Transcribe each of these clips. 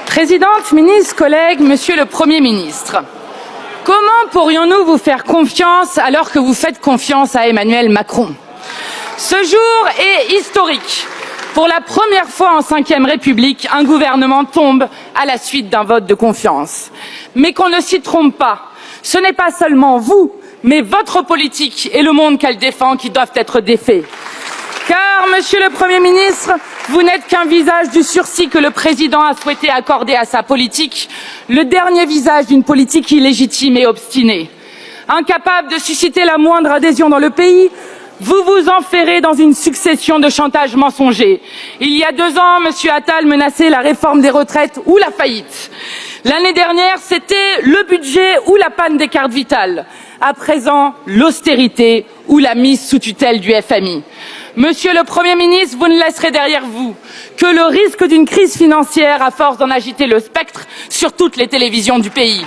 Présidente, ministre, collègues, Monsieur le Premier ministre, comment pourrions-nous vous faire confiance alors que vous faites confiance à Emmanuel Macron? Ce jour est historique. Pour la première fois en Ve République, un gouvernement tombe à la suite d'un vote de confiance. Mais qu'on ne s'y trompe pas, ce n'est pas seulement vous, mais votre politique et le monde qu'elle défend qui doivent être défaits. Car, Monsieur le Premier ministre, vous n'êtes qu'un visage du sursis que le président a souhaité accorder à sa politique, le dernier visage d'une politique illégitime et obstinée. Incapable de susciter la moindre adhésion dans le pays, vous vous enferrez dans une succession de chantages mensongers. Il y a 2 ans, Monsieur Attal menaçait la réforme des retraites ou la faillite. L'année dernière, c'était le budget ou la panne des cartes vitales. À présent, l'austérité ou la mise sous tutelle du FMI. Monsieur le Premier ministre, vous ne laisserez derrière vous que le risque d'une crise financière à force d'en agiter le spectre sur toutes les télévisions du pays.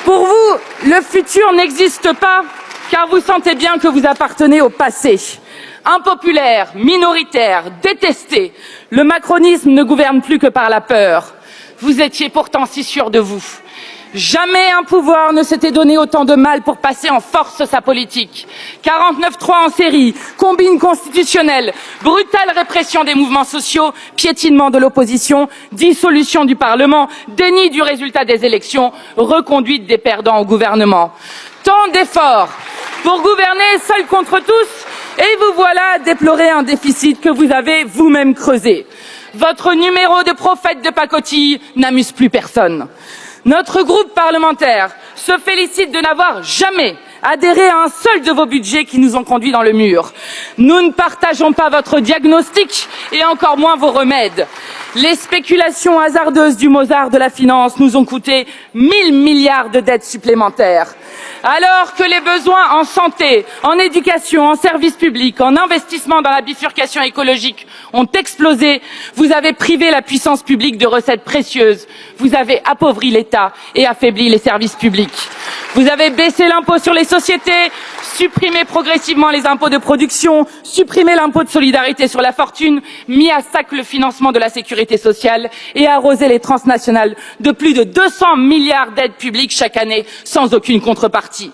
Pour vous, le futur n'existe pas car vous sentez bien que vous appartenez au passé. Impopulaire, minoritaire, détesté, le macronisme ne gouverne plus que par la peur. Vous étiez pourtant si sûr de vous. Jamais un pouvoir ne s'était donné autant de mal pour passer en force sa politique. 49-3 en série, combine constitutionnelle, brutale répression des mouvements sociaux, piétinement de l'opposition, dissolution du Parlement, déni du résultat des élections, reconduite des perdants au gouvernement. Tant d'efforts pour gouverner seul contre tous et vous voilà à déplorer un déficit que vous avez vous-même creusé. Votre numéro de prophète de pacotille n'amuse plus personne. Notre groupe parlementaire se félicite de n'avoir jamais adhéré à un seul de vos budgets qui nous ont conduits dans le mur. Nous ne partageons pas votre diagnostic et encore moins vos remèdes. Les spéculations hasardeuses du Mozart de la finance nous ont coûté 1000 milliards de dettes supplémentaires. Alors que les besoins en santé, en éducation, en services publics, en investissement dans la bifurcation écologique ont explosé, vous avez privé la puissance publique de recettes précieuses. Vous avez appauvri l'État et affaibli les services publics. Vous avez baissé l'impôt sur les sociétés, supprimé progressivement les impôts de production, supprimé l'impôt de solidarité sur la fortune, mis à sac le financement de la sécurité sociale et arrosé les transnationales de plus de 200 milliards d'aides publiques chaque année sans aucune contrepartie.